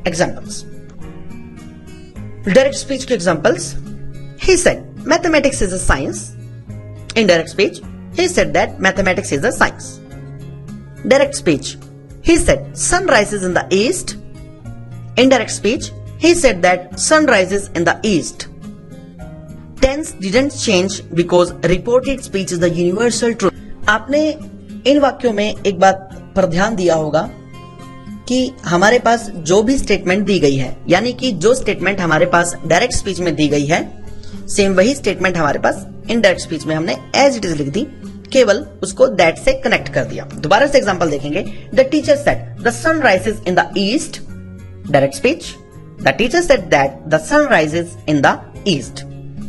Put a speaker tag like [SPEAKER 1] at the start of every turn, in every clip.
[SPEAKER 1] Examples. Direct speech के examples, he said mathematics is a science. Indirect speech, he said that mathematics is a science. Direct speech, he said sun rises in the east. Indirect speech, he said that sun rises in the east. Tense didn't change because reported speech is the universal truth. आपने इन वाक्यों में एक बात पर ध्यान दिया होगा कि हमारे पास जो भी स्टेटमेंट दी गई है, यानी कि जो स्टेटमेंट हमारे पास डायरेक्ट स्पीच में दी गई है, सेम वही स्टेटमेंट हमारे पास इनडायरेक्ट स्पीच में हमने एज इट इज लिख दी, केवल उसको दैट से कनेक्ट कर दिया। दोबारा से एग्जांपल देखेंगे। The teacher said the sun rises in the east. Direct speech, the teacher said that the sun rises in the east.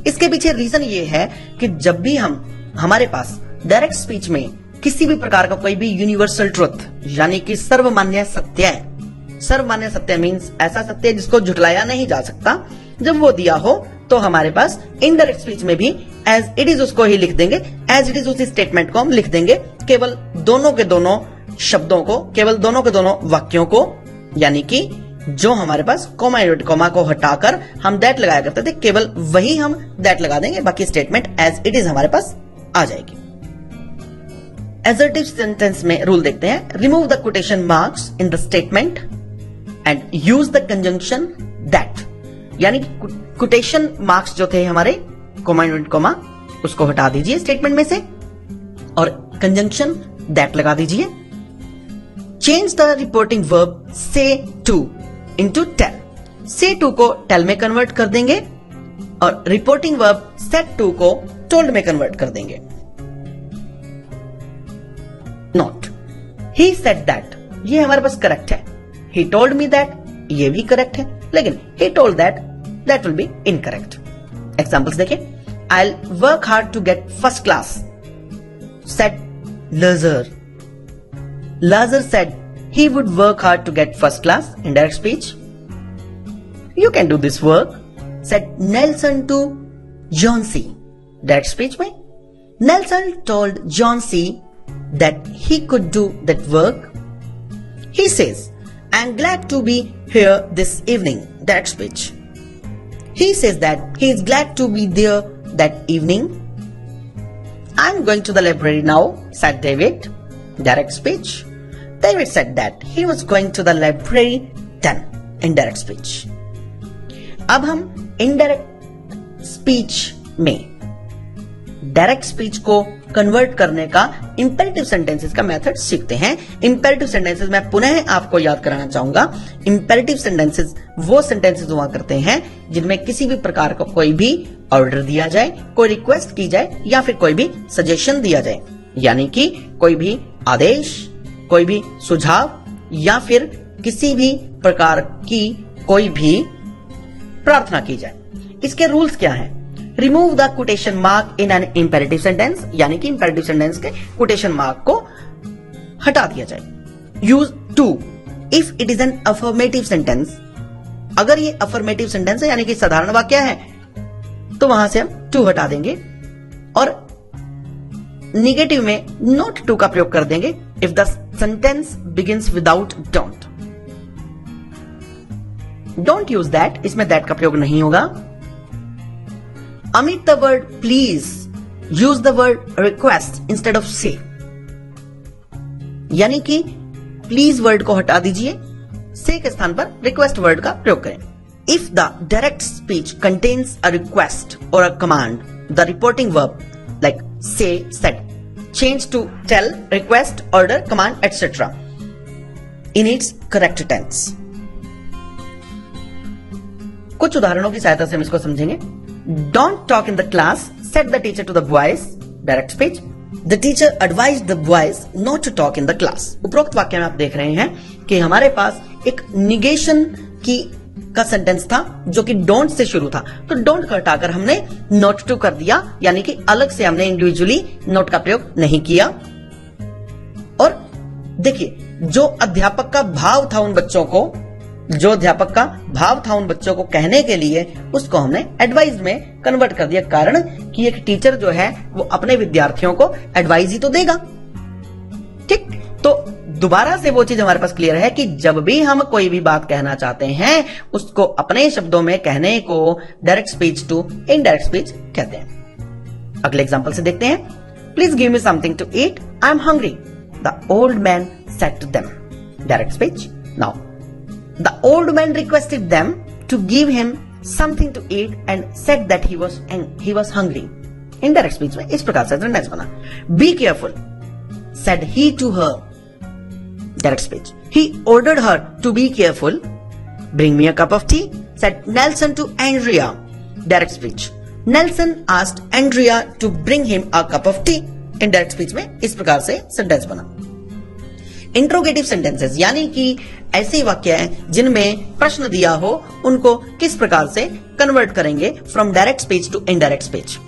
[SPEAKER 1] इसके पीछे रीजन ये है कि जब भी हमारे पास डायरेक्ट स्पीच में किसी भी प्रकार का कोई भी यूनिवर्सल ट्रुथ, यानी कि सर्वमान्य सत्य है, सर्वमान्य सत्य मीन्स ऐसा सत्य जिसको झुटलाया नहीं जा सकता, जब वो दिया हो तो हमारे पास इनडायरेक्ट स्पीच में भी एज इट इज उसको ही लिख देंगे, एज इट इज उसी स्टेटमेंट को हम लिख देंगे, केवल दोनों के दोनों शब्दों को, केवल दोनों के दोनों वाक्यों को, यानी कि जो हमारे पास कॉमा इनवर्टेड कॉमा को हटाकर हम दैट लगाया करते थे, केवल वही हम दैट लगा देंगे, बाकी स्टेटमेंट एज इट इज हमारे पास आ जाएगी। एसर्टिव सेंटेंस में रूल देखते हैं। Remove the quotation marks in the statement and use the conjunction that, यानी कोटेशन मार्क्स जो थे हमारे कॉमा इनवर्टेड कॉमा, उसको हटा दीजिए स्टेटमेंट में से और कंजंक्शन दैट लगा दीजिए। चेंज द रिपोर्टिंग वर्ब से टू इनटू टेल। से टू को टेल में कन्वर्ट कर देंगे और रिपोर्टिंग वर्ब सेड टू को टोल्ड में कन्वर्ट कर देंगे। नोट, ही सेड दैट, ये हमारे पास करेक्ट है। ही टोल्ड मी दैट, ये भी करेक्ट है, लेकिन he told that will be incorrect. Examples देखें। I work hard to get first class, said Lazar. Lazar said he would work hard to get first class. Indirect speech, you can do this work, said Nelson to John C. Direct speech में Nelson told John C. that he could do that work. He says, I'm glad to be here this evening. Direct speech, he says that he is glad to be there that evening. I'm going to the library now, said David. Direct speech, David said that he was going to the library then. Indirect speech. अब हम indirect speech में direct speech को convert करने का imperative sentences का method सीखते हैं। Imperative sentences मैं पुनः आपको याद कराना चाहूंगा। इंपेरेटिव सेंटेंसेस वो सेंटेंसेस हुआ करते हैं जिनमें किसी भी प्रकार का कोई भी ऑर्डर दिया जाए, कोई रिक्वेस्ट की जाए या फिर कोई भी सजेशन दिया जाए, यानी कि कोई भी आदेश, कोई भी सुझाव या फिर किसी भी प्रकार की कोई भी प्रार्थना की जाए। इसके रूल्स क्या हैं? Remove the quotation mark in an imperative sentence, यानी कि इंपेरेटिव सेंटेंस के कोटेशन मार्क को हटा दिया जाए। Use to if it is an affirmative sentence. अगर ये अफर्मेटिव सेंटेंस है, यानी कि साधारण वाक्य है, तो वहां से हम टू हटा देंगे और निगेटिव में नॉट टू का प्रयोग कर देंगे if the sentence begins without don't. Don't use that, इसमें दैट का प्रयोग नहीं होगा। omit the word please, use the word request instead of say, यानी कि प्लीज वर्ड को हटा दीजिए, से के स्थान पर रिक्वेस्ट वर्ड का प्रयोग करें। If the direct speech contains a request और a command, the reporting verb like say, said, change to tell, request, order, command, etc. in its correct tense. कुछ उदाहरणों की सहायता से हम इसको समझेंगे। Don't talk in the class, said the teacher to the boys. Direct speech, the teacher advised the boys not to talk in the class. उपरोक्त वाक्य में आप देख रहे हैं कि हमारे पास एक निगेशन का सेंटेंस था जो कि डोंट से शुरू था, तो डोंट को हटाकर हमने नॉट टू कर दिया, यानी कि अलग से हमने इंडिविजुअली नोट का प्रयोग नहीं किया। और देखिए, जो अध्यापक का भाव था उन बच्चों को कहने के लिए, उसको हमने एडवाइज में कन्वर्ट कर दिया, कारण कि एक टीचर जो है वो अपने विद्यार्थियों को एडवाइज ही तो देगा। ठीक, तो दोबारा से वो चीज हमारे पास क्लियर है कि जब भी हम कोई भी बात कहना चाहते हैं उसको अपने शब्दों में कहने को direct speech to indirect speech कहते हैं। अगले एग्जांपल से देखते हैं। Please give me something to eat, I am hungry, the old man said to them. Direct speech. Now the old man requested them to give him something to eat and said that he was hungry. Indirect speech में इस प्रकार से sentence बना। Be careful, said he to her. Direct speech. He ordered her to be careful. Bring me a cup of tea, said Nelson to Andrea. Direct speech. Nelson asked Andrea to bring him a cup of tea. Indirect speech में इस प्रकार से sentence बना। Interrogative sentences यानी कि ऐसे वाक्य हैं जिनमें प्रश्न दिया हो, उनको किस प्रकार से कन्वर्ट करेंगे from direct speech to indirect speech.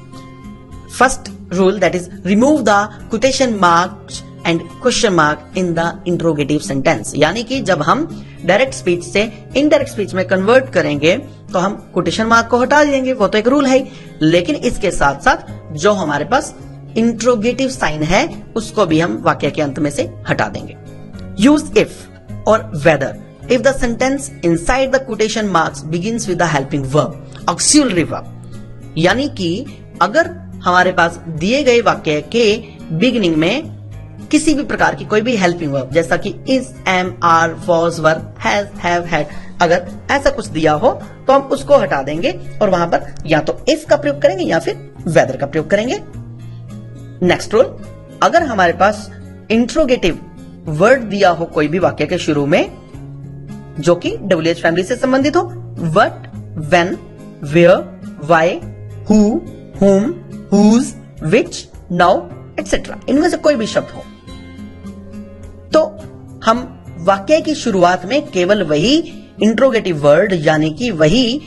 [SPEAKER 1] First rule, that is remove the quotation marks and question mark in the interrogative sentence। यानी कि जब हम डायरेक्ट स्पीच से इनडायरेक्ट स्पीच में कन्वर्ट करेंगे तो हम कोटेशन मार्क को हटा देंगे, वो तो एक रूल है, लेकिन इसके साथ साथ जो हमारे पास इंट्रोगेटिव साइन है उसको भी हम वाक्य के अंत में से हटा देंगे। यूज इफ और weather if the sentence inside the quotation marks begins with the helping verb, auxiliary verb। यानी कि अगर हमारे पास दिए गए वाक्य के बिगिनिंग में किसी भी प्रकार की कोई भी हेल्पिंग वर्ब जैसा कि is, am, are, was, were, has, have, had, अगर ऐसा कुछ दिया हो तो हम उसको हटा देंगे और वहां पर या तो इफ का प्रयोग करेंगे या फिर वेदर का प्रयोग करेंगे। नेक्स्ट रूल, अगर हमारे पास इंट्रोगेटिव वर्ड दिया हो कोई भी वाक्य के शुरू में जो कि WH फैमिली से संबंधित हो, what, when, where, why, who, whom, whose, which, now, etc. इनमें से कोई भी शब्द हो तो हम वाक्य की शुरुआत में केवल वही इंट्रोगेटिव वर्ड यानी कि वही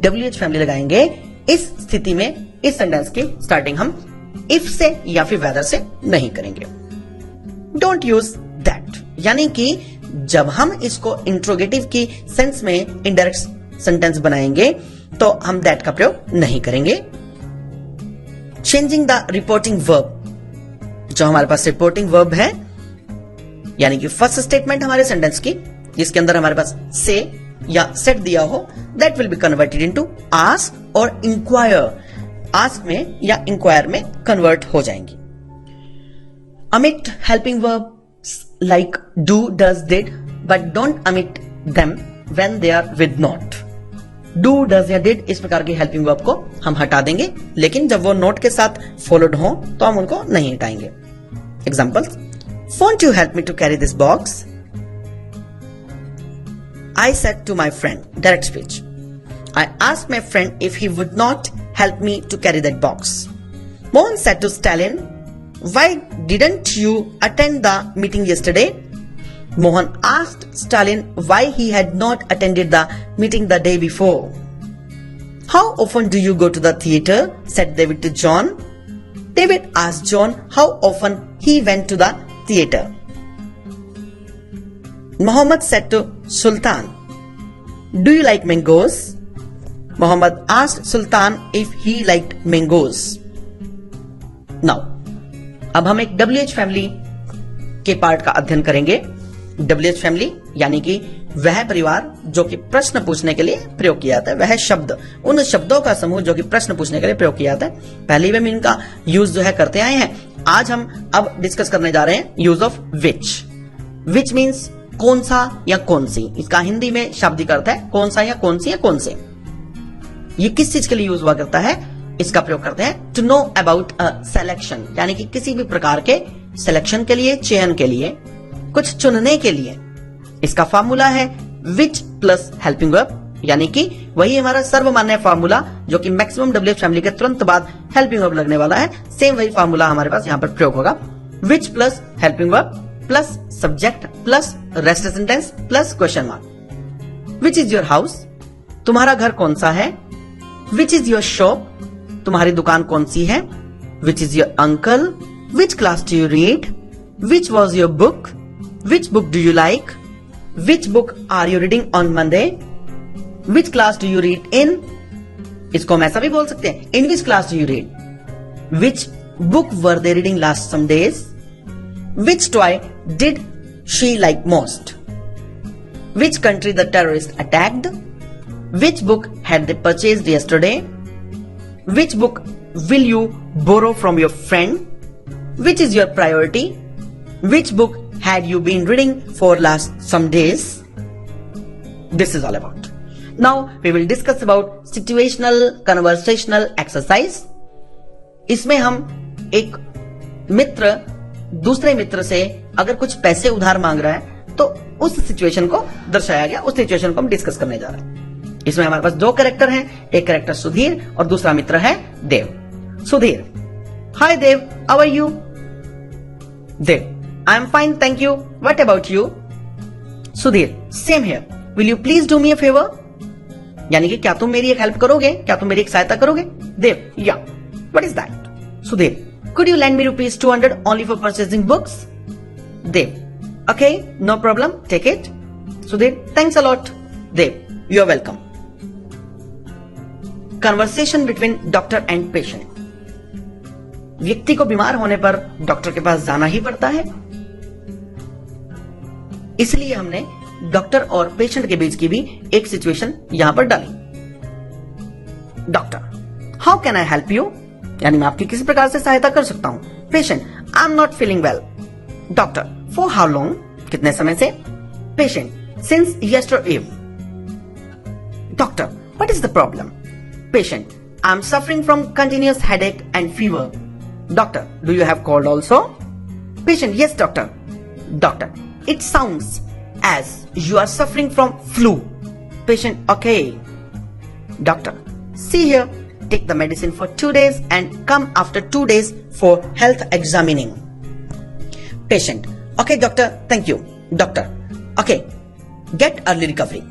[SPEAKER 1] WH फैमिली लगाएंगे। इस स्थिति में इस सेंटेंस की स्टार्टिंग हम इफ से या फिर वेदर से नहीं करेंगे। डोंट यूज दैट, यानी कि जब हम इसको इंट्रोगेटिव की सेंस में इनडायरेक्ट सेंटेंस बनाएंगे तो हम दैट का प्रयोग नहीं करेंगे। चेंजिंग द रिपोर्टिंग वर्ब, जो हमारे पास रिपोर्टिंग वर्ब है यानी कि फर्स्ट स्टेटमेंट हमारे सेंटेंस की जिसके अंदर हमारे पास से या सेट दिया हो, that will be converted into ask और इंक्वायर। आस्क में या इंक्वायर में कन्वर्ट हो जाएंगी। omit helping verbs like do, does, did, but don't omit them when they are with not। do, does या did इस प्रकार के हेल्पिंग वर्ब को हम हटा देंगे, लेकिन जब वो नोट के साथ फॉलोड हो तो हम उनको नहीं हटाएंगे। Examples, won't you help me to carry this box? I said to my friend, direct speech. I asked my friend if he would not help me to carry that box. Mohan said to Stalin, why didn't you attend the meeting yesterday? Mohan asked Stalin why he had not attended the meeting the day before. How often do you go to the theater? Said David to John. David asked John how often he went to the theater. Muhammad said to Sultan, do you like mangoes? Muhammad asked Sultan if he liked mangoes. Now, अब हम एक WH family के part का अध्ययन करेंगे। WH family यानी कि वह परिवार जो कि प्रश्न पूछने के लिए प्रयोग किया जाता है, वह शब्द, उन शब्दों का समूह जो कि प्रश्न पूछने के लिए प्रयोग किया जाता है। पहले भी हम इनका यूज जो है करते आए हैं। आज हम अब डिस्कस करने जा रहे हैं use of which. Which means कौन सा या कौन सी। इसका हिंदी में शाब्दिक अर्थ है कौन सा या कौन सी या कौन से। ये किस चीज के लिए यूज हुआ करता है? इसका प्रयोग करते हैं to know about a selection, यानी कि किसी भी प्रकार के सिलेक्शन के लिए, चयन के लिए, कुछ चुनने के लिए। इसका फार्मूला है विच प्लस हेल्पिंग वर्ब, यानी कि वही हमारा सर्वमान्य फार्मूला जो कि मैक्सिमम WH फैमिली के तुरंत बाद हेल्पिंग वर्ब लगने वाला है। सेम वही फार्मूला हमारे पास यहां पर प्रयोग होगा। Which plus helping verb plus subject plus rest sentence plus question mark. Which is your house, तुम्हारा घर कौन सा है। विच इज योर शॉप, तुम्हारी दुकान कौन सी है। Which is your uncle, which class do you read, which was your book, which book do you like, which book are you reading on Monday, which class do you read in. इसको हम ऐसा भी बोल सकते हैं, in which class do you read, which book were they reading last some days, which toy did she like most? Which country the terrorist attacked? Which book had they purchased yesterday? Which book will you borrow from your friend? Which is your priority? Which book had you been reading for last some days? This is all about. Now we will discuss about situational conversational exercise. इसमें हम एक मित्र दूसरे मित्र से अगर कुछ पैसे उधार मांग रहा है तो उस सिचुएशन को दर्शाया गया, उस सिचुएशन को हम डिस्कस करने जा रहे हैं। इसमें हमारे पास दो कैरेक्टर हैं, एक कैरेक्टर सुधीर और दूसरा मित्र है Dev. Sudhir, hi Dev, how are you? Dev, I am fine thank you, what about you? Sudhir, same here, will you please do me a favour? यानी कि क्या तुम मेरी एक हेल्प करोगे, क्या तुम मेरी एक सहायता करोगे? देव, या, what is that? Sudhir, could you lend me rupees 200 only for purchasing books? Dev, okay, no problem, take it. Sudhir, thanks a lot. Dev, you are welcome. Conversation between doctor and patient. व्यक्ति को बीमार होने पर doctor के पास जाना ही पड़ता है, इसलिए हमने डॉक्टर और पेशेंट के बीच की भी एक सिचुएशन यहां पर डाली। Doctor, how can I help you? यानी मैं आपकी किसी प्रकार से सहायता कर सकता हूं। Patient, I am not feeling well. Doctor, for how long? कितने समय से? Patient, since yester eve. Doctor, what is the problem? Patient, I am suffering from continuous headache and fever. Doctor, do you have cold also? Patient, yes doctor. Doctor, it sounds as you are suffering from flu. Patient, okay. Doctor, see here, take the medicine for 2 days and come after 2 days for health examining. Patient, okay doctor, thank you. Doctor, okay, get early recovery.